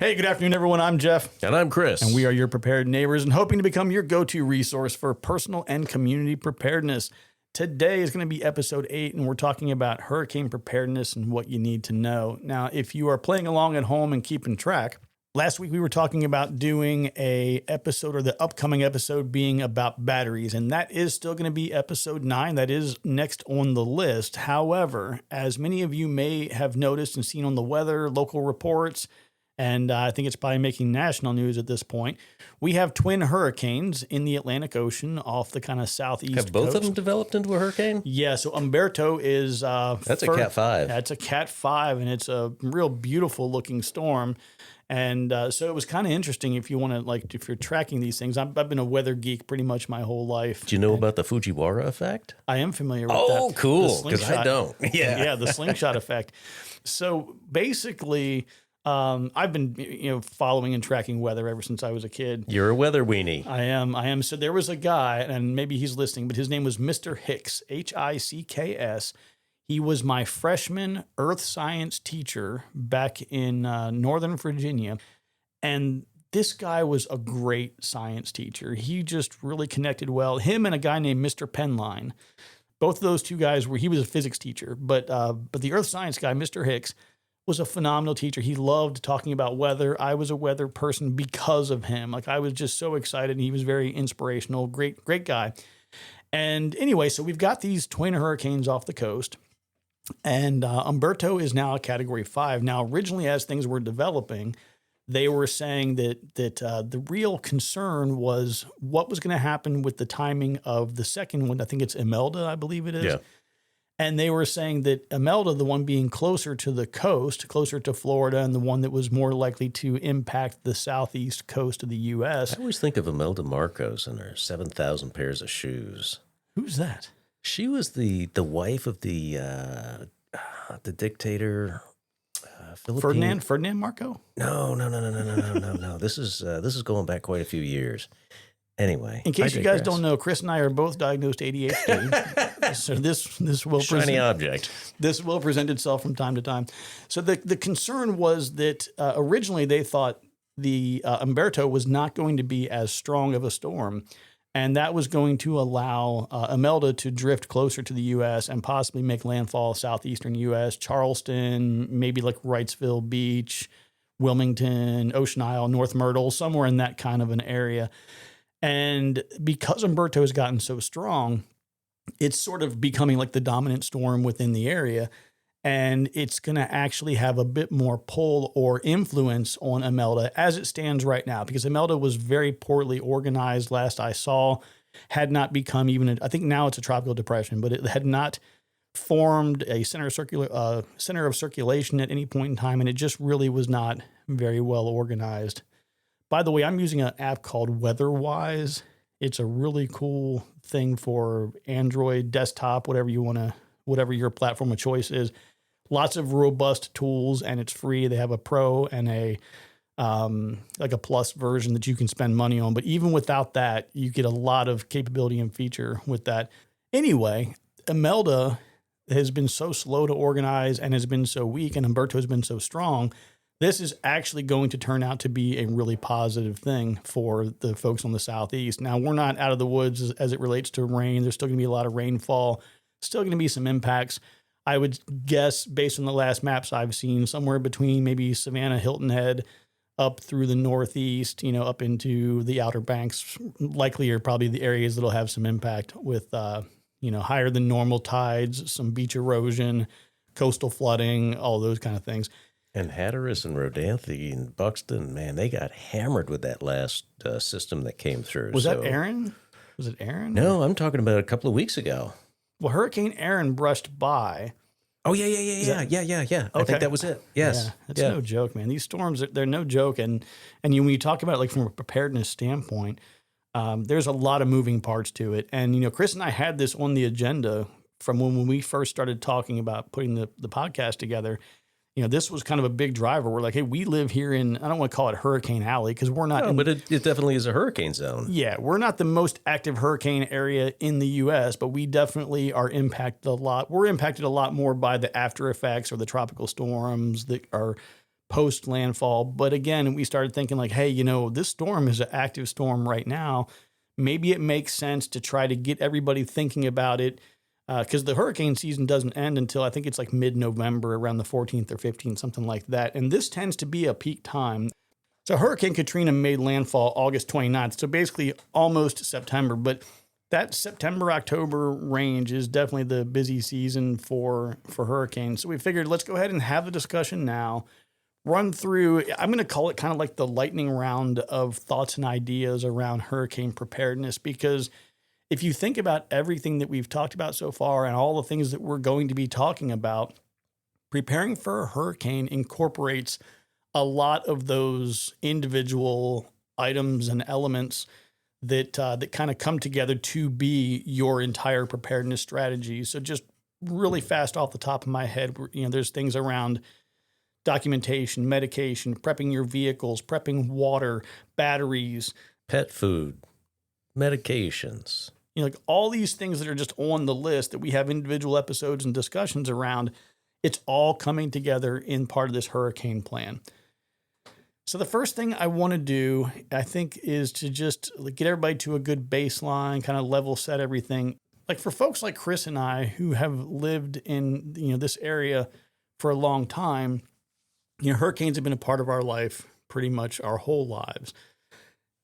Hey, good afternoon, everyone. I'm Jeff. And I'm Chris. And we are your prepared neighbors and hoping to become your go-to resource for personal and community preparedness. Today is going to be episode 8, and we're talking about hurricane preparedness and what you need to know. Now, if you are playing along at home and keeping track, last week we were talking about doing a episode, or the upcoming episode being about batteries, and that is still going to be episode 9. That is next on the list. However, as many of you may have noticed and seen on the weather, local reports, and I think it's probably making national news at this point, we have twin hurricanes in the Atlantic Ocean off the kind of southeast coast. Have both of them developed into a hurricane? Yeah, so Umberto is... That's a Cat 5. That's a Cat 5, and it's a real beautiful looking storm. And so it was kind of interesting if you want to, like, if you're tracking these things. I've been a weather geek pretty much my whole life. Do you know about the Fujiwara effect? I am familiar with that. Oh, cool, because I don't. Yeah, the slingshot effect. So basically... I've been, following and tracking weather ever since I was a kid. You're a weather weenie. I am. So there was a guy, and maybe he's listening, but his name was Mr. Hicks, Hicks. He was my freshman earth science teacher back in Northern Virginia. And this guy was a great science teacher. He just really connected well. Him and a guy named Mr. Penline. Both of those two guys he was a physics teacher, but the earth science guy, Mr. Hicks, was a phenomenal teacher. He loved talking about weather. I was a weather person because of him. Like, I was just so excited, and he was very inspirational. Great guy. And anyway, so we've got these twin hurricanes off the coast, and Umberto is now a Category 5. Now, originally, as things were developing, they were saying that the real concern was what was going to happen with the timing of the second one. I think it's Imelda, I believe it is. Yeah. And they were saying that Imelda, the one being closer to the coast, closer to Florida, and the one that was more likely to impact the southeast coast of the U.S. I always think of Imelda Marcos and her 7,000 pairs of shoes. Who's that? She was the wife of the dictator, Philippine. Ferdinand Marco? No. This is going back quite a few years. Anyway, in case you guys don't know, Chris and I are both diagnosed ADHD. So this will shiny object. This will present itself from time to time. So the concern was that originally they thought the Umberto was not going to be as strong of a storm, and that was going to allow Imelda to drift closer to the U.S. and possibly make landfall southeastern U.S., Charleston, maybe like Wrightsville Beach, Wilmington, Ocean Isle, North Myrtle, somewhere in that kind of an area. And because Umberto has gotten so strong, it's sort of becoming like the dominant storm within the area. And it's going to actually have a bit more pull or influence on Imelda as it stands right now, because Imelda was very poorly organized last I saw, had not become even, I think now it's a tropical depression, but it had not formed a center of circulation at any point in time. And it just really was not very well organized. By the way, I'm using an app called WeatherWise. It's a really cool thing for Android, desktop, whatever your platform of choice is. Lots of robust tools, and it's free. They have a pro and a plus version that you can spend money on. But even without that, you get a lot of capability and feature with that. Anyway, Imelda has been so slow to organize and has been so weak, and Umberto has been so strong. This is actually going to turn out to be a really positive thing for the folks on the southeast. Now, we're not out of the woods as it relates to rain. There's still going to be a lot of rainfall, still going to be some impacts. I would guess, based on the last maps I've seen, somewhere between maybe Savannah, Hilton Head, up through the northeast, up into the Outer Banks, likely are probably the areas that'll have some impact with, higher than normal tides, some beach erosion, coastal flooding, all those kind of things. And Hatteras and Rodanthe and Buxton, man, they got hammered with that last system that came through. Was that Aaron? Was it Aaron? No, I'm talking about a couple of weeks ago. Well, Hurricane Aaron brushed by. Oh, yeah. Okay. I think that was it. Yes. Yeah, it's no joke, man. These storms, they're no joke. And when you talk about it, like, from a preparedness standpoint, there's a lot of moving parts to it. And, Chris and I had this on the agenda from when we first started talking about putting the podcast together. This was kind of a big driver. We're like, hey, we live here in, I don't want to call it Hurricane Alley, because we're not. No, but it definitely is a hurricane zone. Yeah, we're not the most active hurricane area in the U.S., but we definitely are impacted a lot. We're impacted a lot more by the after effects or the tropical storms that are post landfall. But again, we started thinking like, hey, this storm is an active storm right now. Maybe it makes sense to try to get everybody thinking about it, because the hurricane season doesn't end until I think it's like mid-November, around the 14th or 15th, something like that. And this tends to be a peak time. So Hurricane Katrina made landfall August 29th, so basically almost September. But that September-October range is definitely the busy season for hurricanes. So we figured let's go ahead and have the discussion now, run through, I'm going to call it kind of like the lightning round of thoughts and ideas around hurricane preparedness, because if you think about everything that we've talked about so far and all the things that we're going to be talking about, preparing for a hurricane incorporates a lot of those individual items and elements that kind of come together to be your entire preparedness strategy. So just really fast off the top of my head, there's things around documentation, medication, prepping your vehicles, prepping water, batteries, pet food, medications. Like all these things that are just on the list that we have individual episodes and discussions around, it's all coming together in part of this hurricane plan. So the first thing I want to do, I think, is to just get everybody to a good baseline, kind of level set everything. Like for folks like Chris and I who have lived in this area for a long time, hurricanes have been a part of our life pretty much our whole lives.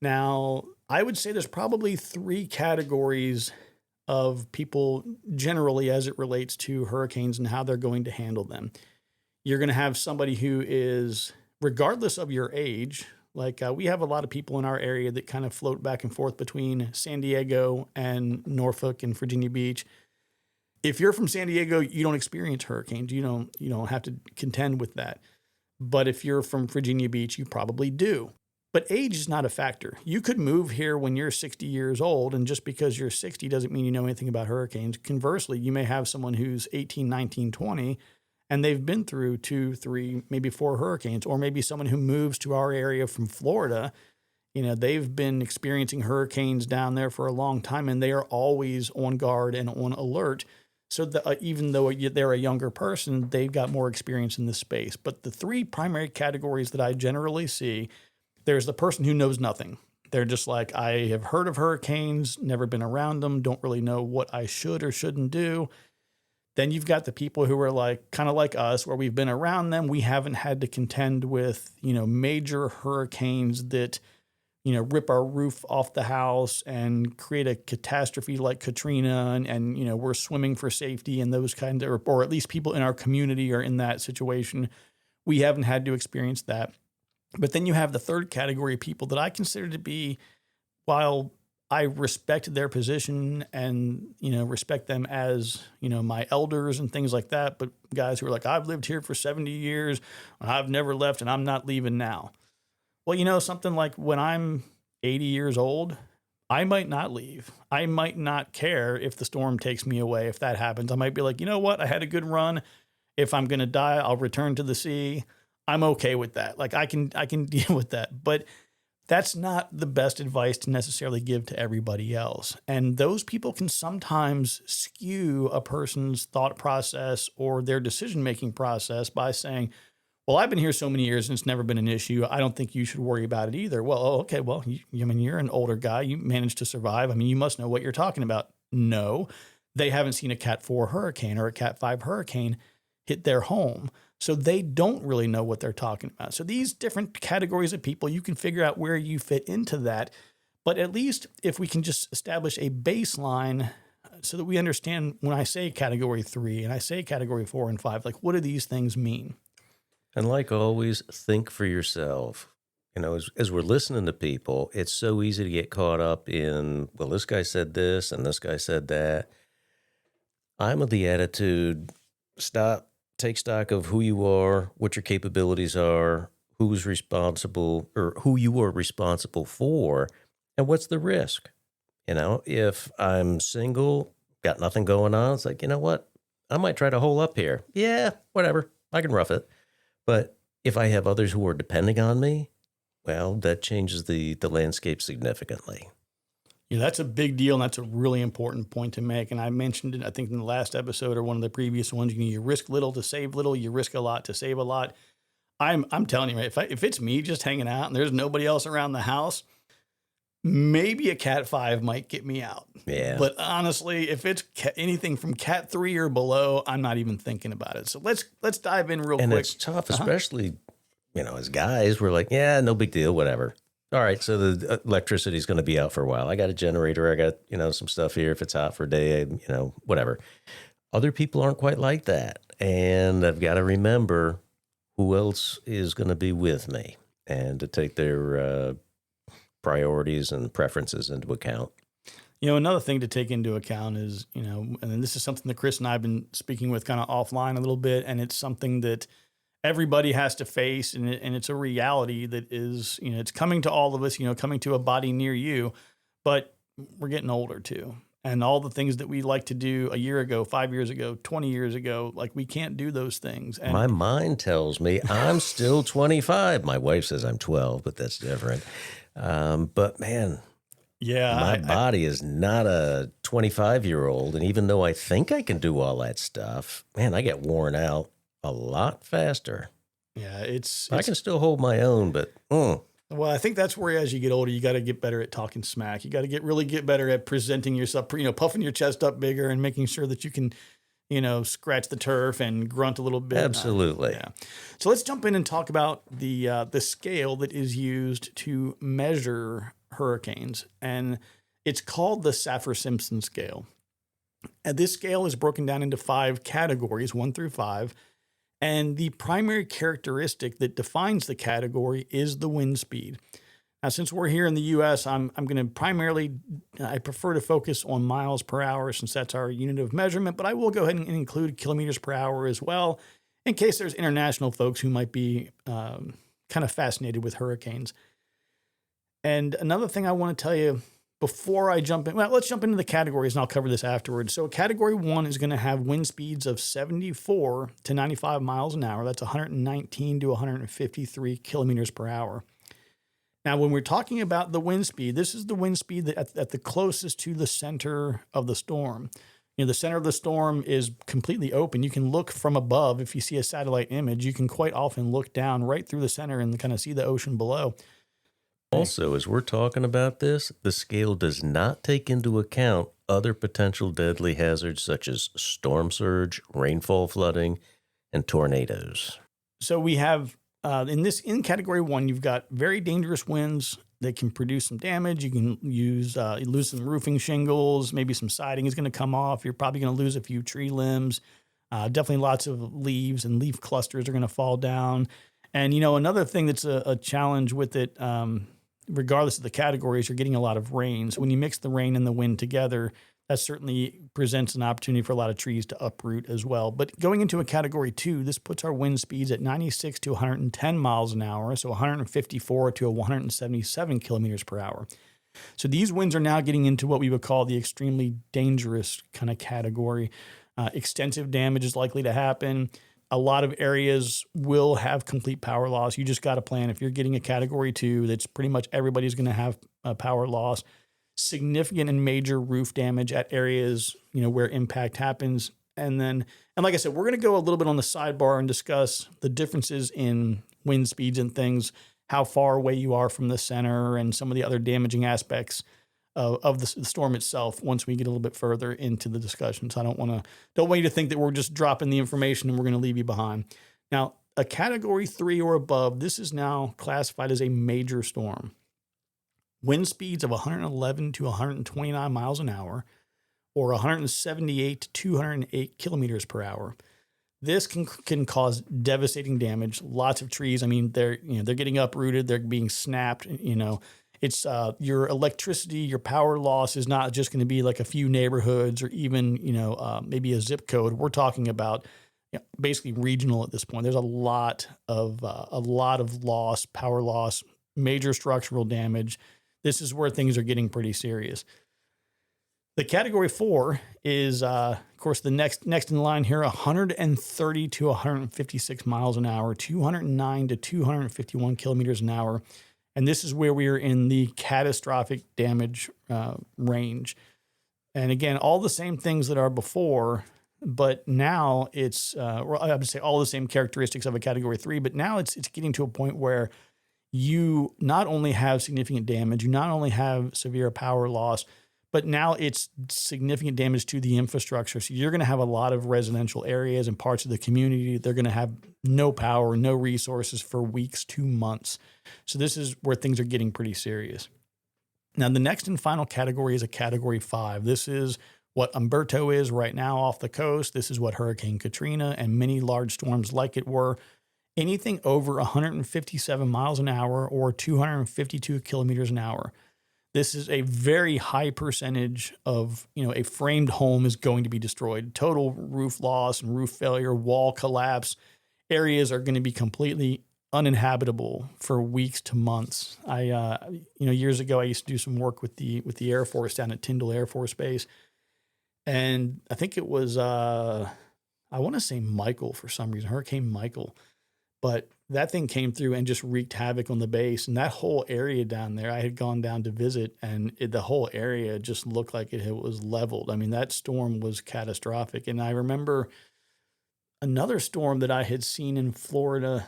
Now, I would say there's probably 3 categories of people generally as it relates to hurricanes and how they're going to handle them. You're going to have somebody who is, regardless of your age, like we have a lot of people in our area that kind of float back and forth between San Diego and Norfolk and Virginia Beach. If you're from San Diego, you don't experience hurricanes. You don't have to contend with that. But if you're from Virginia Beach, you probably do. But age is not a factor. You could move here when you're 60 years old, and just because you're 60 doesn't mean you know anything about hurricanes. Conversely, you may have someone who's 18, 19, 20, and they've been through 2, 3, maybe 4 hurricanes, or maybe someone who moves to our area from Florida. They've been experiencing hurricanes down there for a long time, and they are always on guard and on alert. So that even though they're a younger person, they've got more experience in this space. But the 3 primary categories that I generally see, there's the person who knows nothing. They're just like, I have heard of hurricanes, never been around them, don't really know what I should or shouldn't do. Then you've got the people who are like, kind of like us, where we've been around them. We haven't had to contend with, major hurricanes that, rip our roof off the house and create a catastrophe like Katrina. And we're swimming for safety and those kinds of, or at least people in our community are in that situation. We haven't had to experience that. But then you have the third category of people that I consider to be, while I respect their position and, respect them as, my elders and things like that, but guys who are like, I've lived here for 70 years, I've never left, and I'm not leaving now. Well, something like when I'm 80 years old, I might not leave. I might not care if the storm takes me away. If that happens, I might be like, you know what? I had a good run. If I'm going to die, I'll return to the sea. I'm okay with that. Like I can deal with that, but that's not the best advice to necessarily give to everybody else. And those people can sometimes skew a person's thought process or their decision-making process by saying, well, I've been here so many years and it's never been an issue. I don't think you should worry about it either. Well, okay. Well, you're an older guy. You managed to survive. You must know what you're talking about. No, they haven't seen a Cat 4 hurricane or a Cat 5 hurricane hit their home. So they don't really know what they're talking about. So these different categories of people, you can figure out where you fit into that. But at least if we can just establish a baseline so that we understand when I say category 3 and I say category 4 and 5, like what do these things mean? And like always, think for yourself. As we're listening to people, it's so easy to get caught up in, well, this guy said this and this guy said that. I'm of the attitude, take stock of who you are, what your capabilities are, who's responsible or who you are responsible for, and what's the risk. If I'm single, got nothing going on, it's like, you know what? I might try to hole up here. Yeah, whatever. I can rough it. But if I have others who are depending on me, well, that changes the landscape significantly. Yeah, that's a big deal, and that's a really important point to make. And I mentioned it, I think, in the last episode or one of the previous ones. You risk little to save little. You risk a lot to save a lot. I'm telling you, if it's me just hanging out and there's nobody else around the house, maybe a Cat 5 might get me out. Yeah. But honestly, if it's anything from Cat 3 or below, I'm not even thinking about it. So let's dive in real And quick. it's tough, especially, as guys, we're like, yeah, no big deal, whatever. All right, so the electricity is going to be out for a while. I got a generator. I got, some stuff here. If it's hot for a day, whatever. Other people aren't quite like that. And I've got to remember who else is going to be with me and to take their priorities and preferences into account. Another thing to take into account is, and this is something that Chris and I have been speaking with kind of offline a little bit, and it's something that everybody has to face, and it's a reality that is, it's coming to all of us, coming to a body near you, but we're getting older too. And all the things that we like to do a year ago, 5 years ago, 20 years ago, like we can't do those things. And my mind tells me I'm still 25. My wife says I'm 12, but that's different. But man, my body is not a 25-year-old. And even though I think I can do all that stuff, man, I get worn out a lot faster. Yeah, I can still hold my own, but well, I think that's where as you get older, you got to get better at talking smack. You got to really get better at presenting yourself, puffing your chest up bigger and making sure that you can, scratch the turf and grunt a little bit. Absolutely. Yeah. So let's jump in and talk about the scale that is used to measure hurricanes, and it's called the Saffir-Simpson scale. And this scale is broken down into 5 categories, 1 through 5. And the primary characteristic that defines the category is the wind speed. Now, since we're here in the U.S., I'm going to primarily, I prefer to focus on miles per hour since that's our unit of measurement, but I will go ahead and include kilometers per hour as well, in case there's international folks who might be kind of fascinated with hurricanes. And another thing I want to tell you before I jump in, let's jump into the categories and I'll cover this afterwards. So category 1 is going to have wind speeds of 74 to 95 miles an hour. That's 119 to 153 kilometers per hour. Now, when we're talking about the wind speed, this is the wind speed that at the closest to the center of the storm. The center of the storm is completely open. You can look from above. If you see a satellite image, you can quite often look down right through the center and kind of see the ocean below. Also, as we're talking about this, the scale does not take into account other potential deadly hazards such as storm surge, rainfall flooding, and tornadoes. So we have, in category 1, you've got very dangerous winds that can produce some damage. You can lose some roofing shingles, maybe some siding is going to come off. You're probably going to lose a few tree limbs. Definitely lots of leaves and leaf clusters are going to fall down. And, another thing that's a challenge with it, regardless of the categories, you're getting a lot of rain. So when you mix the rain and the wind together, that certainly presents an opportunity for a lot of trees to uproot as well. But going into a category 2, this puts our wind speeds at 96 to 110 miles an hour, so 154 to 177 kilometers per hour. So these winds are now getting into what we would call the extremely dangerous kind of category. Extensive damage is likely to happen. A lot of areas will have complete power loss. You just got to plan. If you're getting a category 2, that's pretty much everybody's going to have a power loss. Significant and major roof damage at areas, where impact happens. And like I said, we're going to go a little bit on the sidebar and discuss the differences in wind speeds and things, how far away you are from the center and some of the other damaging aspects of the storm itself once we get a little bit further into the discussion. So I don't want you to think that we're just dropping the information and we're going to leave you behind. Now, a category 3 or above, this is now classified as a major storm. Wind speeds of 111 to 129 miles an hour or 178 to 208 kilometers per hour. This can cause devastating damage. Lots of trees. I mean, they're getting uprooted. They're being snapped. It's your electricity, your power loss is not just going to be like a few neighborhoods or even, maybe a zip code. We're talking about basically regional at this point. There's a lot of loss, power loss, major structural damage. This is where things are getting pretty serious. The category 4 is, of course, the next in line here, 130 to 156 miles an hour, 209 to 251 kilometers an hour. And this is where we are in the catastrophic damage range. And again, all the same things that are before, but now it's, well, I would say all the same characteristics of a category 3, but now it's getting to a point where you not only have significant damage, you not only have severe power loss, but now it's significant damage to the infrastructure. So you're going to have a lot of residential areas and parts of the community. They're going to have no power, no resources for weeks to months. So this is where things are getting pretty serious. Now, the next and final category is a category 5. This is what Umberto is right now off the coast. This is what Hurricane Katrina and many large storms like it were. Anything over 157 miles an hour or 252 kilometers an hour. This is a very high percentage of, a framed home is going to be destroyed. Total roof loss and roof failure, wall collapse. Areas are going to be completely uninhabitable for weeks to months. Years ago, I used to do some work with the Air Force down at Tyndall Air Force Base. And I think it was, I want to say Michael for some reason, Hurricane Michael. But that thing came through and just wreaked havoc on the base. And that whole area down there, I had gone down to visit, and the whole area just looked like it was leveled. I mean, that storm was catastrophic. And I remember another storm that I had seen in Florida.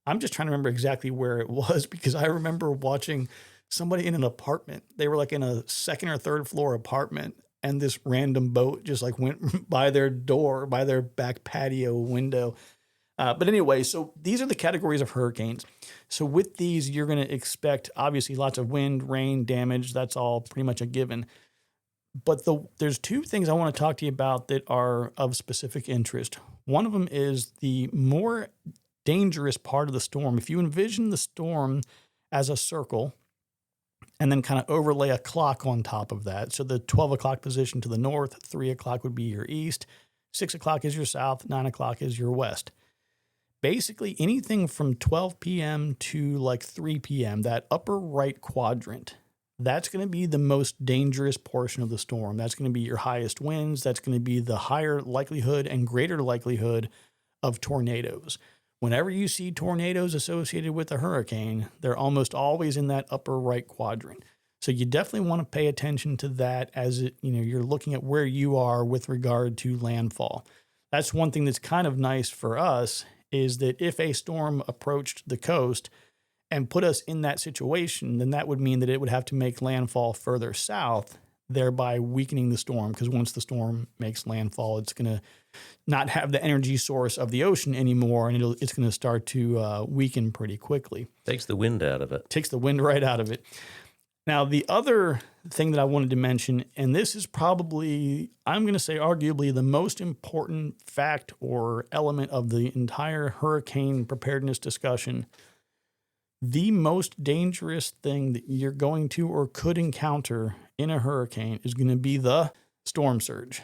I'm just trying to remember exactly where it was, because I remember watching somebody in an apartment. They were like in a second or third floor apartment, and this random boat just like went by their door, by their back patio window. But anyway, so these are the categories of hurricanes. So with these, you're going to expect, obviously, lots of wind, rain, damage. That's all pretty much a given. But there's two things I want to talk to you about that are of specific interest. One of them is the more dangerous part of the storm. If you envision the storm as a circle and then kind of overlay a clock on top of that. So the 12 o'clock position to the north, 3 o'clock would be your east, 6 o'clock is your south, 9 o'clock is your west. Basically, anything from 12 p.m. to like 3 p.m., that upper right quadrant, that's going to be the most dangerous portion of the storm. That's going to be your highest winds. That's going to be the higher likelihood and greater likelihood of tornadoes. Whenever you see tornadoes associated with a hurricane, they're almost always in that upper right quadrant. So you definitely want to pay attention to that as you're looking at where you are with regard to landfall. That's one thing that's kind of nice for us, is that if a storm approached the coast and put us in that situation, then that would mean that it would have to make landfall further south, thereby weakening the storm. Because once the storm makes landfall, it's going to not have the energy source of the ocean anymore, and it's going to start to weaken pretty quickly. Takes the wind out of it. Takes the wind right out of it. Now, the other thing that I wanted to mention, and this is probably, I'm going to say arguably the most important fact or element of the entire hurricane preparedness discussion, the most dangerous thing that you're going to or could encounter in a hurricane is going to be the storm surge.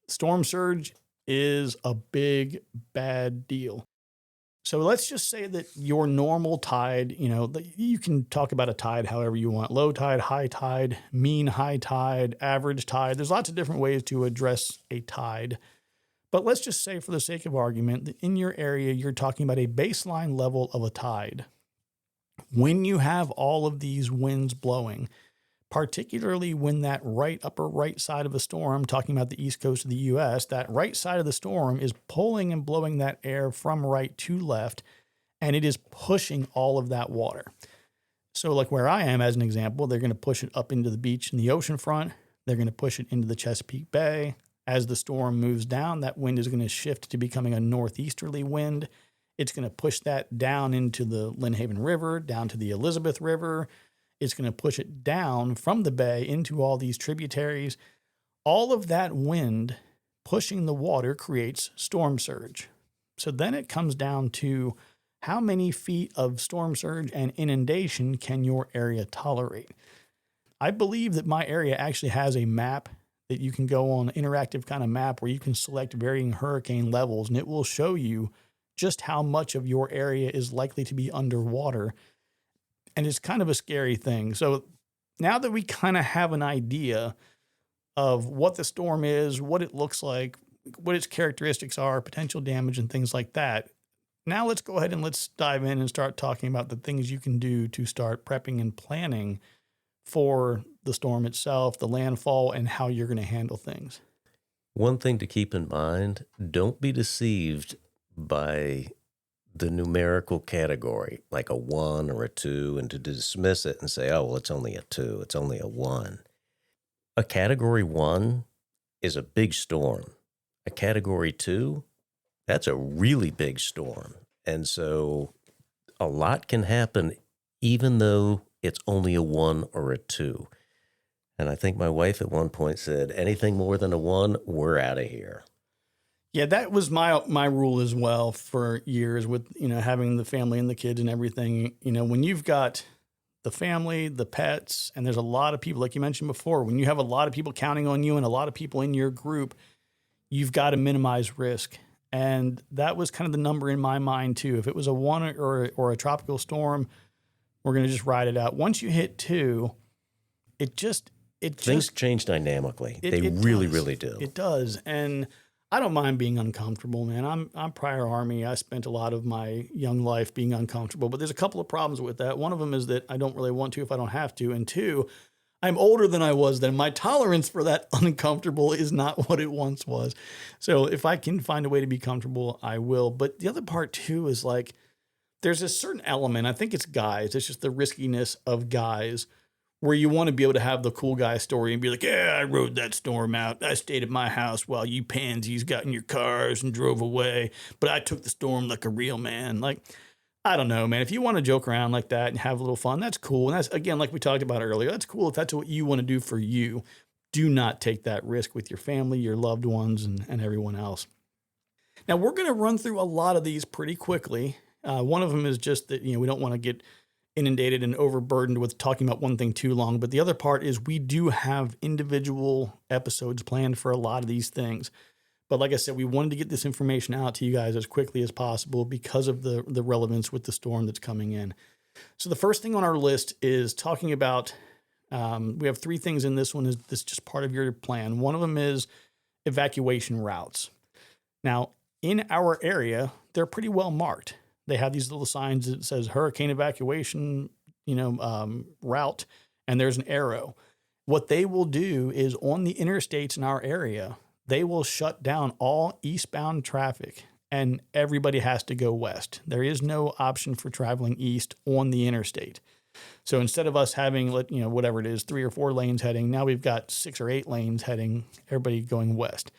Storm surge is a big, bad deal. So let's just say that your normal tide, you can talk about a tide however you want: low tide, high tide, mean high tide, average tide. There's lots of different ways to address a tide. But let's just say, for the sake of argument, that in your area, you're talking about a baseline level of a tide. When you have all of these winds blowing, particularly when that upper right side of a storm, talking about the east coast of the U.S., that right side of the storm is pulling and blowing that air from right to left, and it is pushing all of that water. So like where I am, as an example, they're going to push it up into the beach and the ocean front. They're going to push it into the Chesapeake Bay. As the storm moves down, that wind is going to shift to becoming a northeasterly wind. It's going to push that down into the Lynn Haven River, down to the Elizabeth River. It's going to push it down from the bay into all these tributaries. All of that wind pushing the water creates storm surge. So then it comes down to how many feet of storm surge and inundation can your area tolerate. I believe that my area actually has a map that you can go on, an interactive kind of map where you can select varying hurricane levels, and it will show you just how much of your area is likely to be underwater. And it's kind of a scary thing. So now that we kind of have an idea of what the storm is, what it looks like, what its characteristics are, potential damage and things like that, now let's go ahead and let's dive in and start talking about the things you can do to start prepping and planning for the storm itself, the landfall, and how you're going to handle things. One thing to keep in mind, don't be deceived by the numerical category, like a 1 or a 2, and to dismiss it and say, oh, well, it's only a 2, it's only a 1. A category 1 is a big storm. A category 2, that's a really big storm. And so a lot can happen even though it's only a 1 or a 2. And I think my wife at one point said, anything more than a 1, we're out of here. Yeah, that was my rule as well for years with, having the family and the kids and everything. When you've got the family, the pets, and there's a lot of people, like you mentioned before, when you have a lot of people counting on you and a lot of people in your group, you've got to minimize risk. And that was kind of the number in my mind too. If it was a 1 or a tropical storm, we're going to just ride it out. Once you hit 2, Things change dynamically. They really, really do. It does. And I don't mind being uncomfortable, man. I'm prior Army. I spent a lot of my young life being uncomfortable, but there's a couple of problems with that. One of them is that I don't really want to if I don't have to. And 2, I'm older than I was then. My tolerance for that uncomfortable is not what it once was. So if I can find a way to be comfortable, I will. But the other part too is like, there's a certain element, I think it's guys, it's just the riskiness of guys, where you want to be able to have the cool guy story and be like, yeah, I rode that storm out. I stayed at my house while you pansies got in your cars and drove away. But I took the storm like a real man. Like, I don't know, man. If you want to joke around like that and have a little fun, that's cool. And that's, again, like we talked about earlier, that's cool if that's what you want to do for you. Do not take that risk with your family, your loved ones, and everyone else. Now, we're going to run through a lot of these pretty quickly. One of them is just that, we don't want to get inundated and overburdened with talking about one thing too long. But the other part is we do have individual episodes planned for a lot of these things. But like I said, we wanted to get this information out to you guys as quickly as possible because of the relevance with the storm that's coming in. So the first thing on our list is talking about, we have 3 things in this one. Is this just part of your plan? One of them is evacuation routes. Now, in our area, they're pretty well marked. They have these little signs that says hurricane evacuation, route, and there's an arrow. What they will do is on the interstates in our area, they will shut down all eastbound traffic and everybody has to go west. There is no option for traveling east on the interstate. So instead of us having, whatever it is, 3 or 4 lanes heading, now we've got 6 or 8 lanes heading, everybody going west.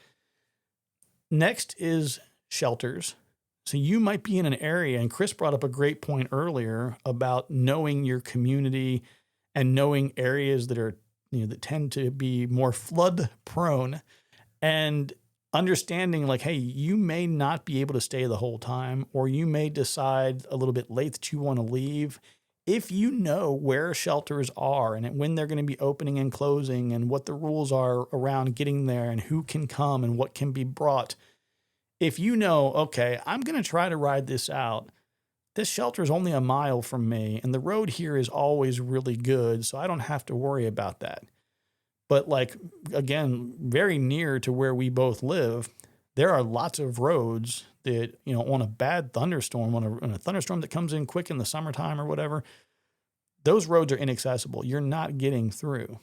Next is shelters. So you might be in an area, and Chris brought up a great point earlier about knowing your community and knowing areas that are, that tend to be more flood prone, and understanding like, hey, you may not be able to stay the whole time, or you may decide a little bit late that you want to leave. If you know where shelters are and when they're going to be opening and closing and what the rules are around getting there and who can come and what can be brought, if you know, okay, I'm going to try to ride this out. This shelter is only a mile from me, and the road here is always really good, so I don't have to worry about that. But like, again, very near to where we both live, there are lots of roads that, on a bad thunderstorm, on a thunderstorm that comes in quick in the summertime or whatever, those roads are inaccessible. You're not getting through.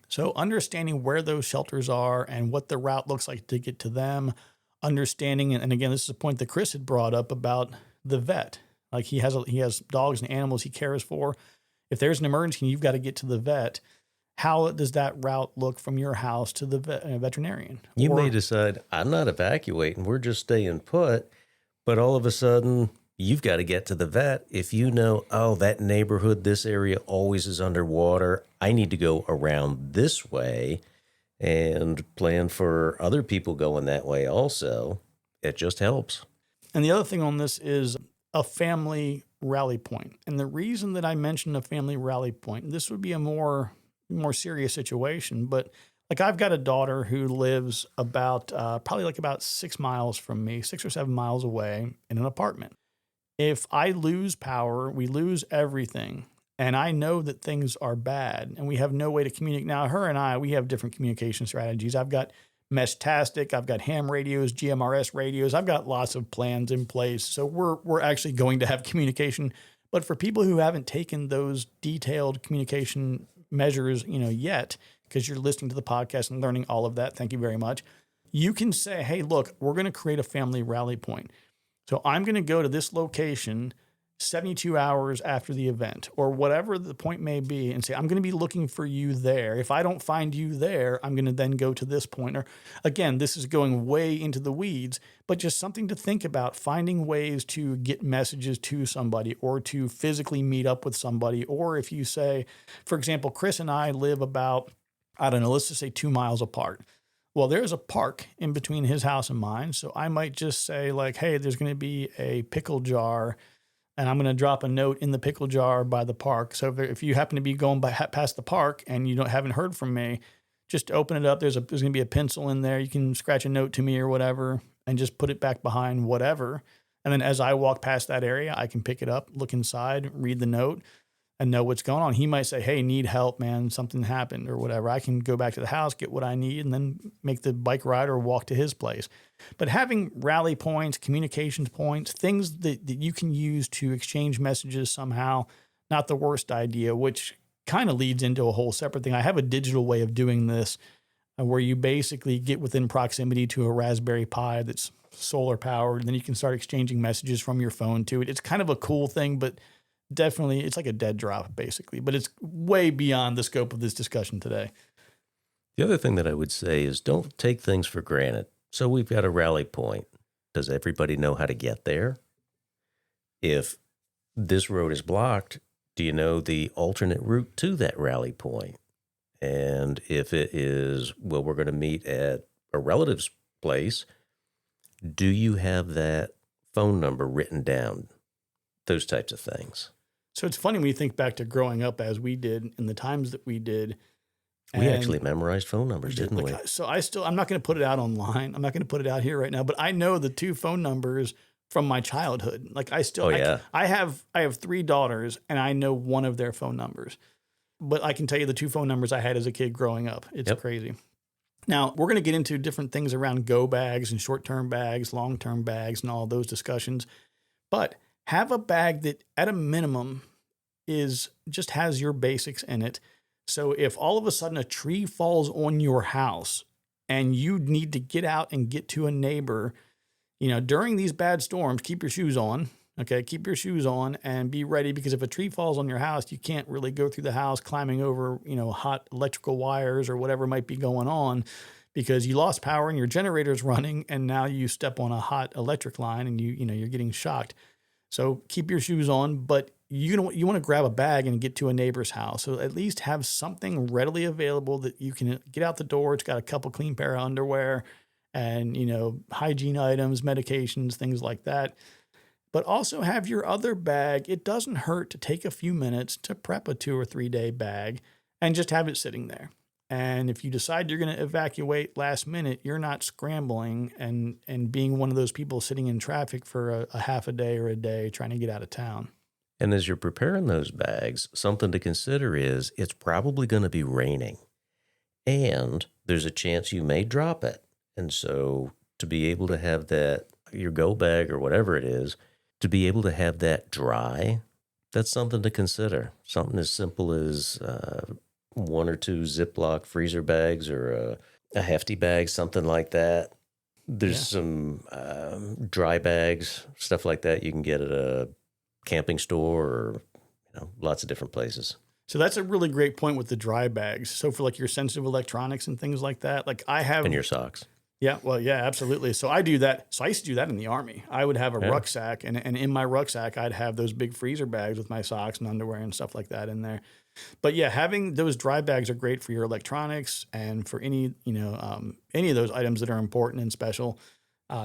So understanding where those shelters are and what the route looks like to get to them, understanding, and again, this is a point that Chris had brought up about the vet. Like he has dogs and animals he cares for. If there's an emergency, you've got to get to the vet. How does that route look from your house to the veterinarian? You may decide, I'm not evacuating, we're just staying put, but all of a sudden, you've got to get to the vet. If you know, oh, that neighborhood, this area always is underwater, I need to go around this way and plan for other people going that way also. It just helps. And the other thing on this is a family rally point. And the reason that I mentioned a family rally point, this would be a more serious situation, but like I've got a daughter who lives about probably like about 6 miles from me, 6 or 7 miles away in an apartment. If I lose power, we lose everything. And I know that things are bad and we have no way to communicate. Now, her and I, we have different communication strategies. I've got Mesh-tastic, I've got ham radios, GMRS radios. I've got lots of plans in place. So we're actually going to have communication. But for people who haven't taken those detailed communication measures, yet, because you're listening to the podcast and learning all of that, thank you very much. You can say, hey, look, we're going to create a family rally point. So I'm going to go to this location 72 hours after the event or whatever the point may be and say, I'm going to be looking for you there. If I don't find you there, I'm going to then go to this point. Or again, this is going way into the weeds, but just something to think about, finding ways to get messages to somebody or to physically meet up with somebody. Or if you say, for example, Chris and I live about, I don't know, let's just say 2 miles apart. Well, there's a park in between his house and mine. So I might just say like, hey, there's going to be a pickle jar and I'm going to drop a note in the pickle jar by the park. So if you happen to be going past the park and you haven't heard from me, just open it up. There's going to be a pencil in there. You can scratch a note to me or whatever and just put it back behind whatever. And then as I walk past that area, I can pick it up, look inside, read the note, and know what's going on. He might say, hey, need help, man. Something happened or whatever. I can go back to the house, get what I need, and then make the bike ride or walk to his place. But having rally points, communications points, things that you can use to exchange messages somehow, not the worst idea, which kind of leads into a whole separate thing. I have a digital way of doing this where you basically get within proximity to a Raspberry Pi that's solar powered, and then you can start exchanging messages from your phone to it. It's kind of a cool thing, but definitely it's like a dead drop basically, but it's way beyond the scope of this discussion today. The other thing that I would say is don't take things for granted. So we've got a rally point. Does everybody know how to get there? If this road is blocked, do you know the alternate route to that rally point? And if it is, well, we're going to meet at a relative's place, do you have that phone number written down? Those types of things. So it's funny when you think back to growing up as we did in the times that we did. We actually memorized phone numbers, didn't we? So I'm not going to put it out online. I'm not going to put it out here right now, but I know the 2 phone numbers from my childhood. Like I have 3 daughters and I know one of their phone numbers, but I can tell you the 2 phone numbers I had as a kid growing up. It's crazy. Now we're going to get into different things around go bags and short-term bags, long-term bags, and all those discussions, but have a bag that at a minimum just has your basics in it. So if all of a sudden a tree falls on your house and you need to get out and get to a neighbor, during these bad storms, keep your shoes on. Okay. Keep your shoes on and be ready, because if a tree falls on your house, you can't really go through the house climbing over, hot electrical wires or whatever might be going on, because you lost power and your generator's running and now you step on a hot electric line and you're getting shocked. So keep your shoes on, but you want to grab a bag and get to a neighbor's house. So at least have something readily available that you can get out the door. It's got a couple clean pair of underwear and, hygiene items, medications, things like that. But also have your other bag. It doesn't hurt to take a few minutes to prep a 2 or 3 day bag and just have it sitting there. And if you decide you're going to evacuate last minute, you're not scrambling and being one of those people sitting in traffic for a half a day or a day trying to get out of town. And as you're preparing those bags, something to consider is it's probably going to be raining and there's a chance you may drop it. And so to be able to have that, your go bag or whatever it is, to be able to have that dry, that's something to consider. Something as simple as 1 or 2 Ziploc freezer bags or a hefty bag, something like that. There's some dry bags, stuff like that you can get at a camping store or lots of different places. So that's a really great point with the dry bags. So for like your sensitive electronics and things like that, like I have... And your socks. Yeah, well, yeah, absolutely. So I do that. So I used to do that in the Army. I would have a rucksack, and in my rucksack, I'd have those big freezer bags with my socks and underwear and stuff like that in there. But yeah, having those dry bags are great for your electronics and for any of those items that are important and special,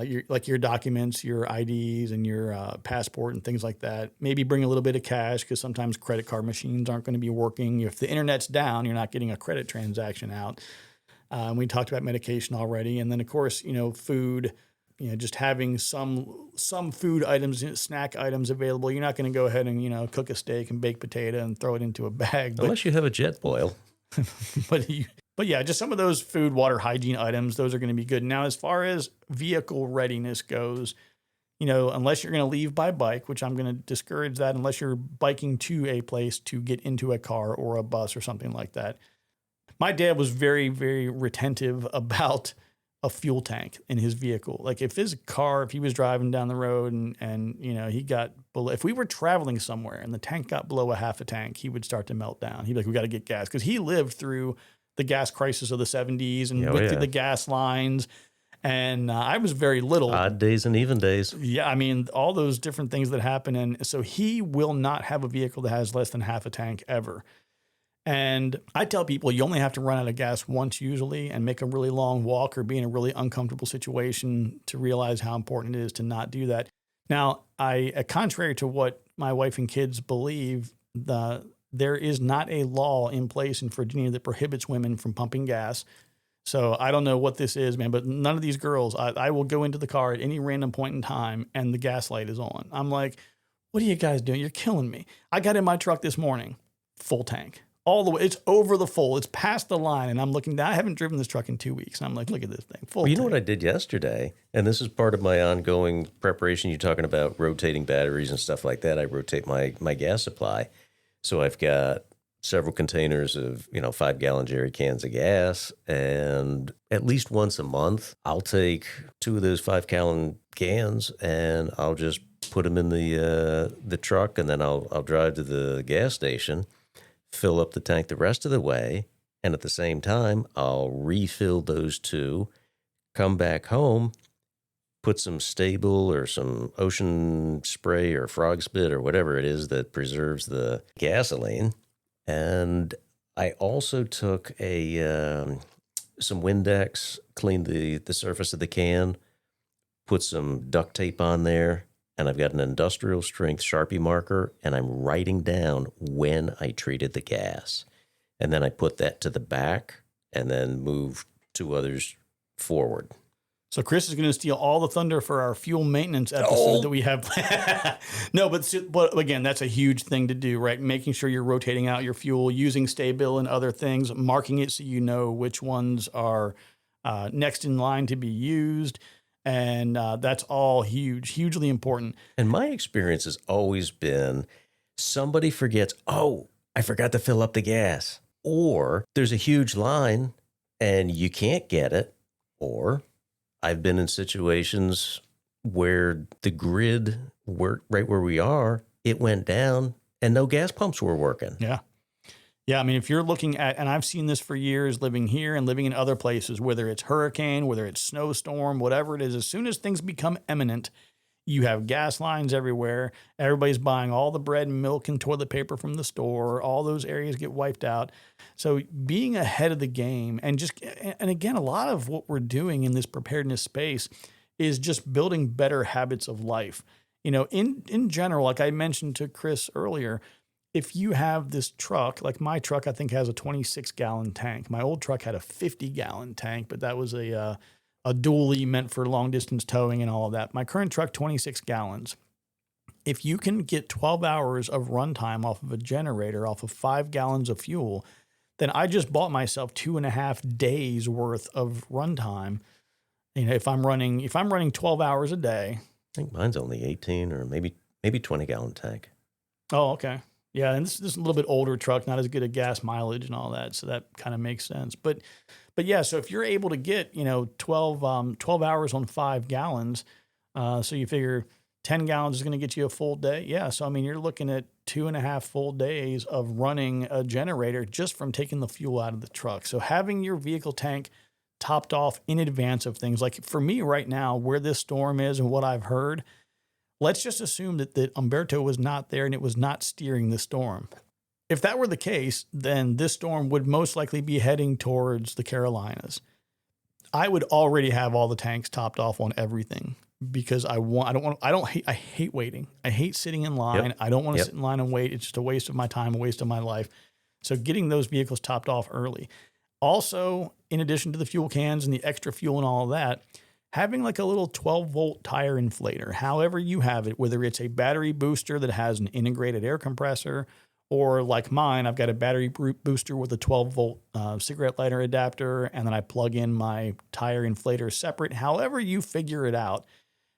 your documents, your IDs, and your passport and things like that. Maybe bring a little bit of cash because sometimes credit card machines aren't going to be working. If the internet's down, you're not getting a credit transaction out. We talked about medication already. And then, of course, food, just having some food items, snack items available. You're not going to go ahead and, cook a steak and baked potato and throw it into a bag. Unless you have a jet boil. But yeah, just some of those food, water, hygiene items, those are going to be good. Now, as far as vehicle readiness goes, unless you're going to leave by bike, which I'm going to discourage that unless you're biking to a place to get into a car or a bus or something like that. My dad was very, very retentive about a fuel tank in his vehicle. Like if he was driving down the road and he got below, if we were traveling somewhere and the tank got below a half a tank, he would start to melt down. He'd be like, we got to get gas. Cause he lived through the gas crisis of the 70s and went through the gas lines. And I was very little. Odd days and even days. Yeah. I mean, all those different things that happen. And so he will not have a vehicle that has less than half a tank ever. And I tell people you only have to run out of gas once usually and make a really long walk or be in a really uncomfortable situation to realize how important it is to not do that. Now, contrary to what my wife and kids believe, there is not a law in place in Virginia that prohibits women from pumping gas. So I don't know what this is, man, but none of these girls, I will go into the car at any random point in time and the gas light is on. I'm like, what are you guys doing? You're killing me. I got in my truck this morning, full tank. All the way, it's over the full. It's past the line, and I'm looking down. I haven't driven this truck in 2 weeks. And I'm like, look at this thing, full. Well, you know what I did yesterday, and this is part of my ongoing preparation. You're talking about rotating batteries and stuff like that. I rotate my gas supply, so I've got several containers of 5-gallon jerry cans of gas, and at least once a month, I'll take 2 of those 5-gallon cans and I'll just put them in the truck, and then I'll drive to the gas station, fill up the tank the rest of the way, and at the same time, I'll refill those 2, come back home, put some Stable or some ocean spray or frog spit or whatever it is that preserves the gasoline. And I also took some Windex, cleaned the surface of the can, put some duct tape on there, and I've got an industrial strength Sharpie marker, and I'm writing down when I treated the gas. And then I put that to the back and then move 2 others forward. So Chris is going to steal all the thunder for our fuel maintenance episode that we have. No, but again, that's a huge thing to do, right? Making sure you're rotating out your fuel, using Stay-Bill and other things, marking it so you know which ones are next in line to be used. And that's all hugely important. And my experience has always been somebody forgets, oh, I forgot to fill up the gas. Or there's a huge line and you can't get it. Or I've been in situations where the grid worked right where we are, it went down and no gas pumps were working. Yeah. Yeah, I mean, if you're looking at, and I've seen this for years living here and living in other places, whether it's hurricane, whether it's snowstorm, whatever it is, as soon as things become imminent, you have gas lines everywhere. Everybody's buying all the bread and milk and toilet paper from the store. All those areas get wiped out. So being ahead of the game and again, a lot of what we're doing in this preparedness space is just building better habits of life. In general, like I mentioned to Chris earlier, if you have this truck, like my truck, I think has a 26-gallon tank. My old truck had a 50-gallon tank, but that was a dually meant for long distance towing and all of that. My current truck, 26 gallons. If you can get 12 hours of runtime off of a generator, off of 5 gallons of fuel, then I just bought myself 2.5 days worth of runtime. If I'm running 12 hours a day. I think mine's only 18 or maybe 20-gallon tank. Oh, okay. Yeah, and this is a little bit older truck, not as good at gas mileage and all that, so that kind of makes sense. But yeah, so if you're able to get 12 hours on 5 gallons, so you figure 10 gallons is going to get you a full day. Yeah, so I mean you're looking at 2.5 full days of running a generator just from taking the fuel out of the truck. So having your vehicle tank topped off in advance of things, like for me right now, where this storm is and what I've heard. Let's just assume that Umberto was not there and it was not steering the storm. If that were the case, then this storm would most likely be heading towards the Carolinas. I would already have all the tanks topped off on everything because I hate waiting. I hate sitting in line. Yep. I don't want to sit in line and wait. It's just a waste of my time, a waste of my life. So getting those vehicles topped off early. Also, in addition to the fuel cans and the extra fuel and all of that, having like a little 12-volt tire inflator, however you have it, whether it's a battery booster that has an integrated air compressor, or like mine, I've got a battery booster with a 12-volt cigarette lighter adapter, and then I plug in my tire inflator separate. However you figure it out,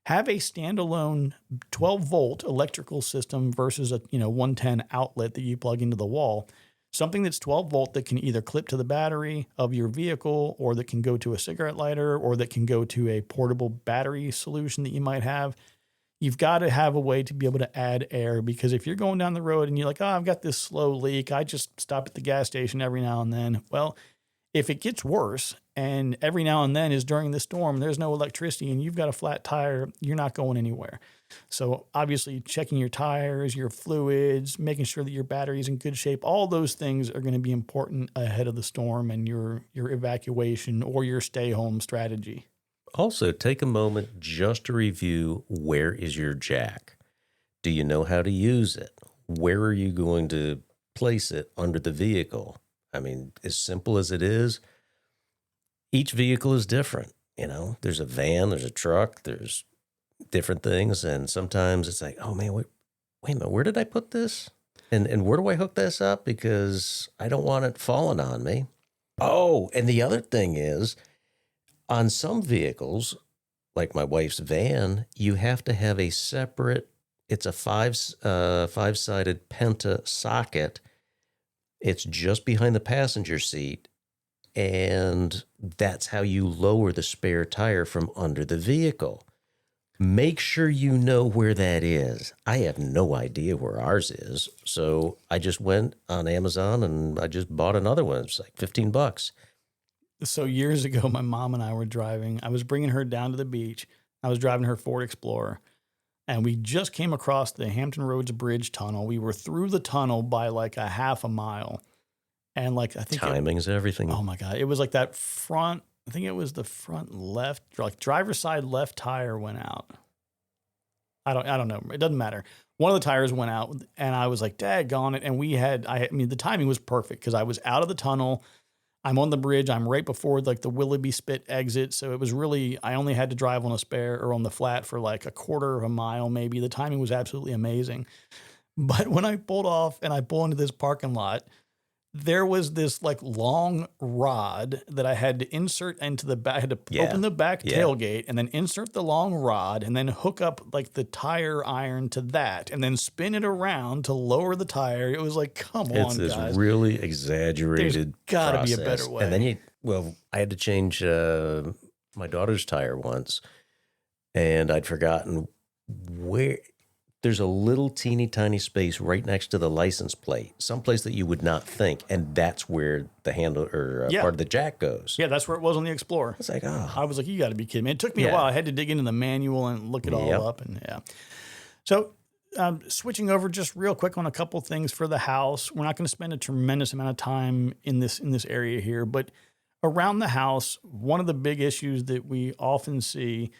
have a standalone 12-volt electrical system versus a 110 outlet that you plug into the wall. something that's 12 volt that can either clip to the battery of your vehicle, or that can go to a cigarette lighter, or that can go to a portable battery solution that you might have. You've got to have a way to be able to add air, because if you're going down the road and you're like, oh, I've got this slow leak, I just stop at the gas station every now and then. Well, if it gets worse and every now and then is during the storm, there's no electricity and you've got a flat tire, you're not going anywhere. So obviously checking your tires, your fluids, making sure that your battery's in good shape, all those things are going to be important ahead of the storm and your evacuation or your stay home strategy. Also, take a moment just to review, where is your jack? Do you know how to use it? Where are you going to place it under the vehicle? I mean, as simple as it is, each vehicle is different. You know, there's a van, there's a truck, there's different things. And sometimes it's like, oh man, wait a minute, where did I put this? And where do I hook this up? Because I don't want it falling on me. Oh, and the other thing is, on some vehicles, like my wife's van, you have to have a separate, it's a five-sided penta socket. It's just behind the passenger seat, and that's how you lower the spare tire from under the vehicle. Make sure you know where that is. I have no idea where ours is, so I just went on Amazon and I just bought another one. It's like $15. So years ago, my mom and I were driving. I was bringing her down to the beach. I was driving her Ford Explorer, and we just came across the Hampton Roads Bridge tunnel. We were through the tunnel by like a half a mile. And like, I think timing's everything. Oh my God. It was like that front, I think it was the front left, like driver's side left tire went out. I don't know. It doesn't matter. One of the tires went out and I was like, daggone it. And I mean, the timing was perfect because I was out of the tunnel. I'm on the bridge. I'm right before like the Willoughby Spit exit. So it was really, I only had to drive on a spare or on the flat for like a quarter of a mile, maybe. The timing was absolutely amazing. But when I pulled off and I pulled into this parking lot, there was this like long rod that I had to insert into the back. I had to open the back tailgate and then insert the long rod and then hook up like the tire iron to that and then spin it around to lower the tire. It was like, come on, It's this guys. really exagerated There's gotta be a process. better way. And then I had to change my daughter's tire once, and I'd forgotten where. There's a little teeny tiny space right next to the license plate, someplace that you would not think, and that's where the handle or part of the jack goes. Yeah, that's where it was on the Explorer. It's like, oh. I was like, you got to be kidding me. It took me a while. I had to dig into the manual and look it all up. And So switching over just real quick on a couple things for the house. We're not going to spend a tremendous amount of time in this area here, but around the house, one of the big issues that we often see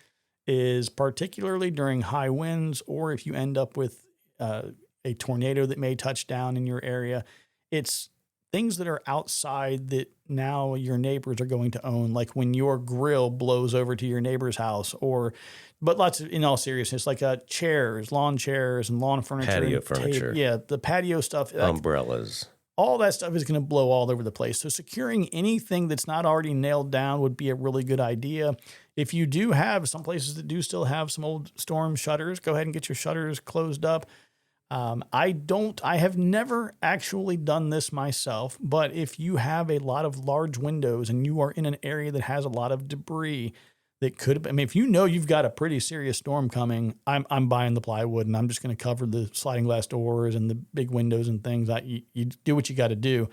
is, particularly during high winds, or if you end up with a tornado that may touch down in your area, it's things that are outside that now your neighbors are going to own, like when your grill blows over to your neighbor's house, but lots of, in all seriousness, like chairs, lawn chairs and lawn furniture. Patio furniture. Yeah, the patio stuff. Umbrellas. All that stuff is going to blow all over the place. So securing anything that's not already nailed down would be a really good idea. If you do have some places that do still have some old storm shutters, go ahead and get your shutters closed up. I have never actually done this myself, but if you have a lot of large windows and you are in an area that has a lot of debris that could, I mean, if you know you've got a pretty serious storm coming, I'm buying the plywood and I'm just going to cover the sliding glass doors and the big windows and things. You do what you got to do.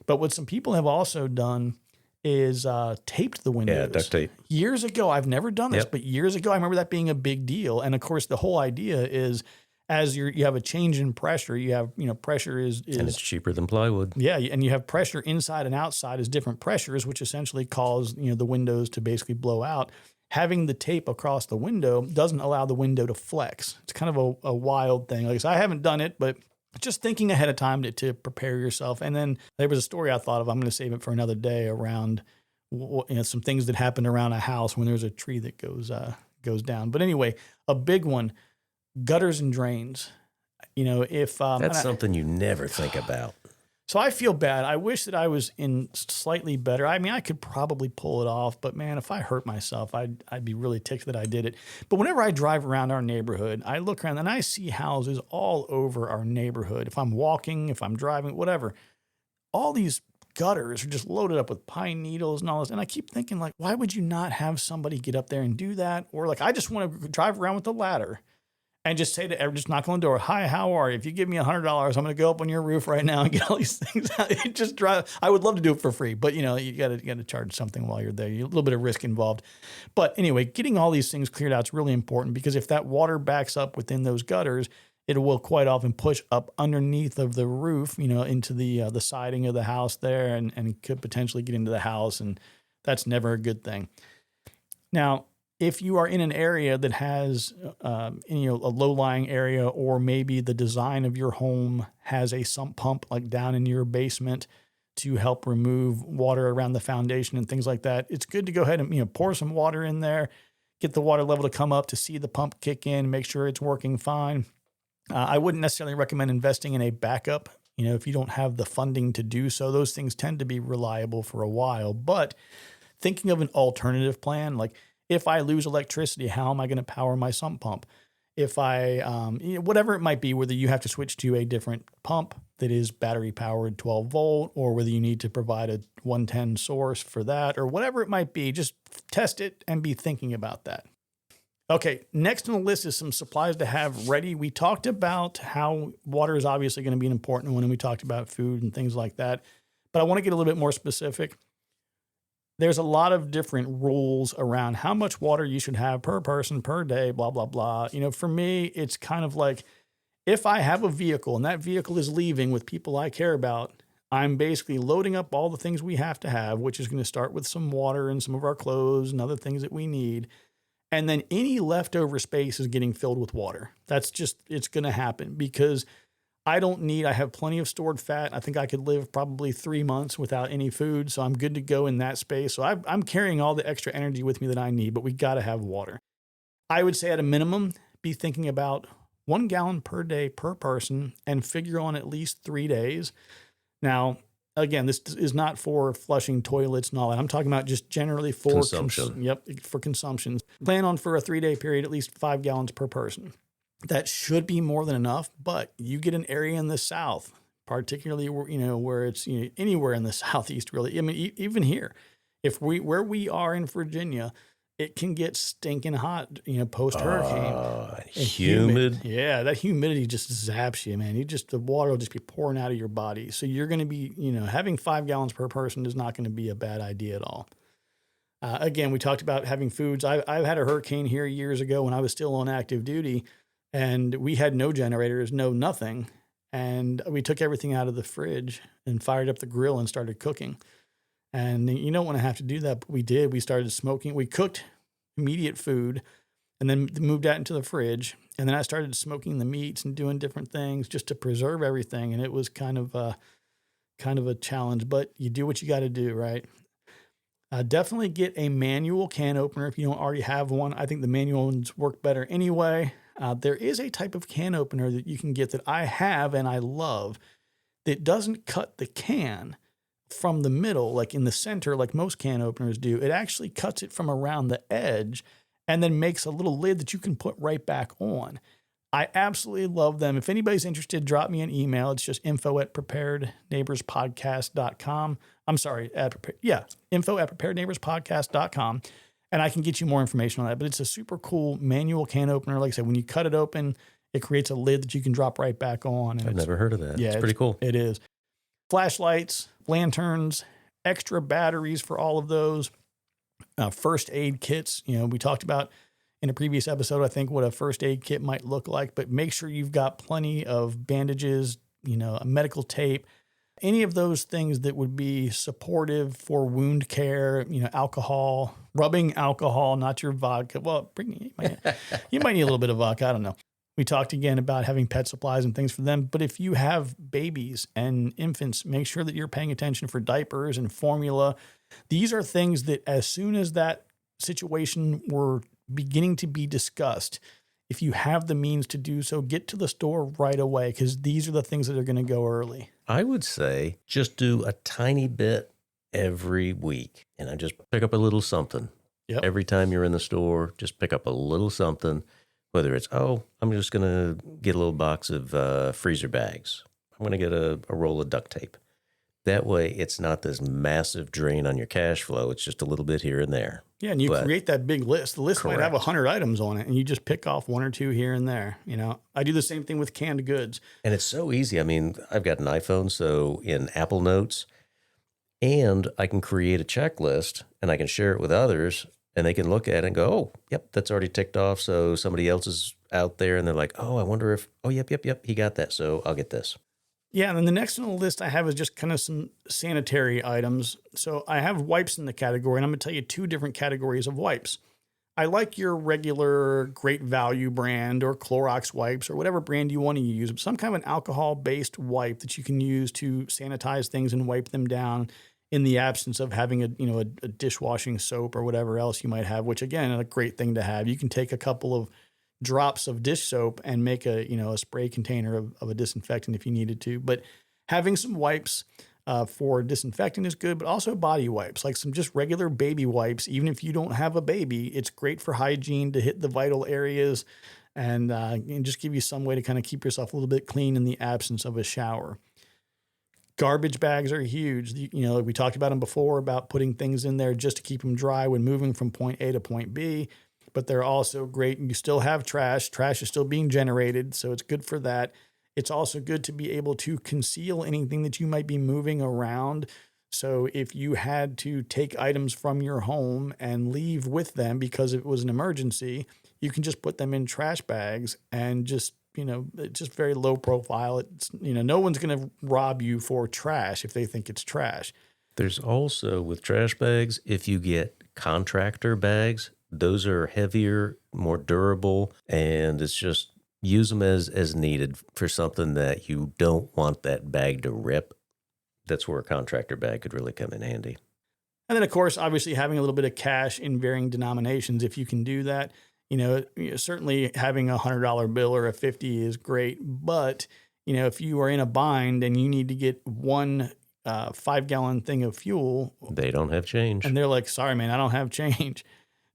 But what some people have also done is taped the windows. Yeah, duct tape. Years ago, I've never done this, but years ago, I remember that being a big deal. And of course, the whole idea is, as you have a change in pressure, you have, pressure is and it's cheaper than plywood. Yeah, and you have pressure inside and outside as different pressures, which essentially cause the windows to basically blow out. Having the tape across the window doesn't allow the window to flex. It's kind of a wild thing. Like I said, I haven't done it, but just thinking ahead of time to prepare yourself. And then there was a story I thought of. I'm going to save it for another day around some things that happen around a house when there's a tree that goes down. But anyway, a big one. Gutters and drains. If that's something you never think about. So I feel bad. I wish that I was in slightly better. I mean, I could probably pull it off, but man, if I hurt myself, I'd be really ticked that I did it. But whenever I drive around our neighborhood, I look around and I see houses all over our neighborhood. If I'm walking, if I'm driving, whatever, all these gutters are just loaded up with pine needles and all this. And I keep thinking, like, why would you not have somebody get up there and do that? Or like, I just want to drive around with the ladder and just say to everyone, just knock on the door, hi, how are you? If you give me $100, I'm going to go up on your roof right now and get all these things out. It just drive. I would love to do it for free, but you know, you got to charge something while you're there. A little bit of risk involved. But anyway, getting all these things cleared out is really important, because if that water backs up within those gutters, it will quite often push up underneath of the roof, you know, into the siding of the house there, and could potentially get into the house, and that's never a good thing. Now, if you are in an area that has, a low-lying area, or maybe the design of your home has a sump pump like down in your basement to help remove water around the foundation and things like that, it's good to go ahead and, pour some water in there, get the water level to come up to see the pump kick in, make sure it's working fine. I wouldn't necessarily recommend investing in a backup, if you don't have the funding to do so. Those things tend to be reliable for a while, but thinking of an alternative plan, like, if I lose electricity, how am I going to power my sump pump? If I, whatever it might be, whether you have to switch to a different pump that is battery powered 12 volt, or whether you need to provide a 110 source for that, or whatever it might be, just test it and be thinking about that. Okay, next on the list is some supplies to have ready. We talked about how water is obviously going to be an important one, and we talked about food and things like that, but I want to get a little bit more specific. There's a lot of different rules around how much water you should have per person per day, blah, blah, blah. For me, it's kind of like, if I have a vehicle and that vehicle is leaving with people I care about, I'm basically loading up all the things we have to have, which is going to start with some water and some of our clothes and other things that we need. And then any leftover space is getting filled with water. It's going to happen, because I have plenty of stored fat. I think I could live probably 3 months without any food, so I'm good to go in that space. So I'm carrying all the extra energy with me that I need, but we got to have water. I would say at a minimum, be thinking about 1 gallon per day per person, and figure on at least 3 days. Now, again, this is not for flushing toilets and all that. I'm talking about just generally for consumption. For consumption. Plan on, for a 3-day period, at least 5 gallons per person. That should be more than enough, but you get an area in the South, particularly where it's anywhere in the Southeast, really. I mean, even here, where we are in Virginia, it can get stinking hot, post hurricane. Humid. Yeah, that humidity just zaps you, man. The water will just be pouring out of your body. So you're going to be, having 5 gallons per person is not going to be a bad idea at all. Again, we talked about having foods. I've had a hurricane here years ago when I was still on active duty. And we had no generators, no nothing. And we took everything out of the fridge and fired up the grill and started cooking. And you don't want to have to do that, but we did. We started smoking. We cooked immediate food and then moved that into the fridge. And then I started smoking the meats and doing different things just to preserve everything. And it was kind of a challenge, but you do what you got to do, right? Definitely get a manual can opener if you don't already have one. I think the manual ones work better anyway. There is a type of can opener that you can get that I have and I love, that doesn't cut the can from the middle, like in the center, like most can openers do. It actually cuts it from around the edge and then makes a little lid that you can put right back on. I absolutely love them. If anybody's interested, drop me an email. It's just info@preparedneighborspodcast.com. I'm sorry, info@preparedneighborspodcast.com. And I can get you more information on that. But it's a super cool manual can opener. Like I said, when you cut it open, it creates a lid that you can drop right back on. And I've never heard of that. Yeah, it's pretty cool. It is. Flashlights, lanterns, extra batteries for all of those. First aid kits. We talked about in a previous episode, I think, what a first aid kit might look like. But make sure you've got plenty of bandages, a medical tape, any of those things that would be supportive for wound care, alcohol, rubbing alcohol, not your vodka. Well, you might need a little bit of vodka. I don't know. We talked again about having pet supplies and things for them. But if you have babies and infants, make sure that you're paying attention for diapers and formula. These are things that as soon as that situation were beginning to be discussed, if you have the means to do so, get to the store right away, because these are the things that are going to go early. I would say just do a tiny bit every week. Just pick up a little something. Yep. Every time you're in the store, just pick up a little something, whether it's, I'm just going to get a little box of freezer bags. I'm going to get a roll of duct tape. That way, it's not this massive drain on your cash flow. It's just a little bit here and there. Yeah, and you But create that big list. The list might have correct. 100 items on it, and you just pick off one or two here and there. I do the same thing with canned goods. And it's so easy. I mean, I've got an iPhone, so in Apple Notes, and I can create a checklist and I can share it with others, and they can look at it and go, oh, yep, that's already ticked off. So somebody else is out there and they're like, oh, I wonder if, oh, yep, he got that. So I'll get this. Yeah, and then the next on the list I have is just kind of some sanitary items. So I have wipes in the category, and I'm going to tell you two different categories of wipes. I like your regular Great Value brand or Clorox wipes or whatever brand you want to use, some kind of an alcohol-based wipe that you can use to sanitize things and wipe them down in the absence of having a dishwashing soap or whatever else you might have, which again, is a great thing to have. You can take a couple of drops of dish soap and make a spray container of a disinfectant if you needed to. But having some wipes for disinfecting is good, but also body wipes, like some just regular baby wipes. Even if you don't have a baby, it's great for hygiene to hit the vital areas and just give you some way to kind of keep yourself a little bit clean in the absence of a shower. Garbage bags are huge. Like we talked about them before, about putting things in there just to keep them dry when moving from point A to point B. But they're also great. You still have trash. Trash is still being generated, so it's good for that. It's also good to be able to conceal anything that you might be moving around. So if you had to take items from your home and leave with them because it was an emergency, you can just put them in trash bags and just, it's just very low profile. It's, no one's going to rob you for trash if they think it's trash. There's also with trash bags, if you get contractor bags, those are heavier, more durable, and it's just use them as needed for something that you don't want that bag to rip. That's where a contractor bag could really come in handy. And then, of course, obviously having a little bit of cash in varying denominations, if you can do that, certainly having $100 bill or a 50 is great. But, if you are in a bind and you need to get one 5-gallon thing of fuel, they don't have change. And they're like, sorry, man, I don't have change.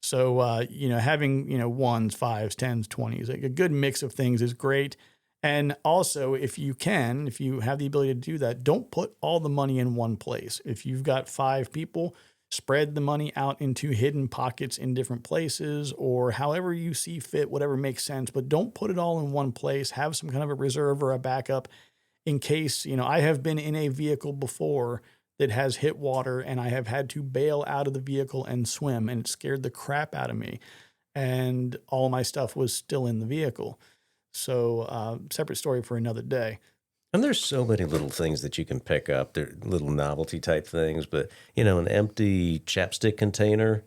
So, having, ones, fives, 10s, 20s, like a good mix of things is great. And also, if you have the ability to do that, don't put all the money in one place. If you've got 5 people, spread the money out into hidden pockets in different places or however you see fit, whatever makes sense. But don't put it all in one place. Have some kind of a reserve or a backup in case, I have been in a vehicle before that has hit water and I have had to bail out of the vehicle and swim, and it scared the crap out of me. And all my stuff was still in the vehicle. So separate story for another day. And there's so many little things that you can pick up. They're little novelty type things, but an empty chapstick container,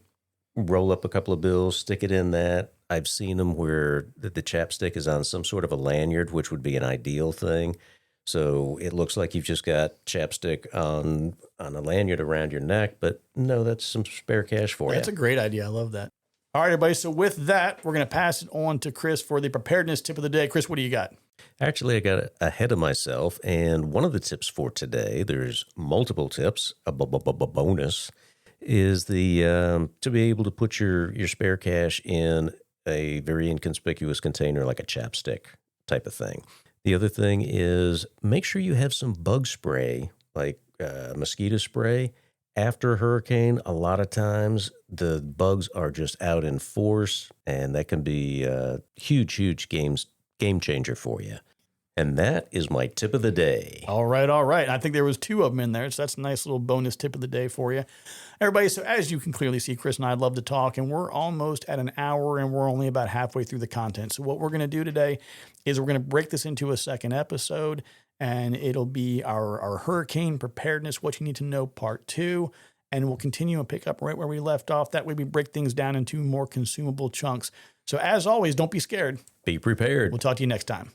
roll up a couple of bills, stick it in that. I've seen them where the chapstick is on some sort of a lanyard, which would be an ideal thing. So it looks like you've just got chapstick on a lanyard around your neck, but no, that's some spare cash for you. That's a great idea. I love that. All right, everybody. So with that, we're going to pass it on to Chris for the preparedness tip of the day. Chris, what do you got? Actually, I got ahead of myself, and one of the tips for today, there's multiple tips, a bonus, is the to be able to put your spare cash in a very inconspicuous container like a chapstick type of thing. The other thing is make sure you have some bug spray, like mosquito spray. After a hurricane, a lot of times the bugs are just out in force, and that can be a huge game changer for you. And that is my tip of the day. All right. I think there was 2 of them in there, so that's a nice little bonus tip of the day for you. Everybody, so as you can clearly see, Chris and I love to talk, and we're almost at an hour, and we're only about halfway through the content. So what we're going to do today is we're going to break this into a second episode, and it'll be our hurricane preparedness, what you need to know, part 2. And we'll continue and pick up right where we left off. That way we break things down into more consumable chunks. So as always, don't be scared. Be prepared. We'll talk to you next time.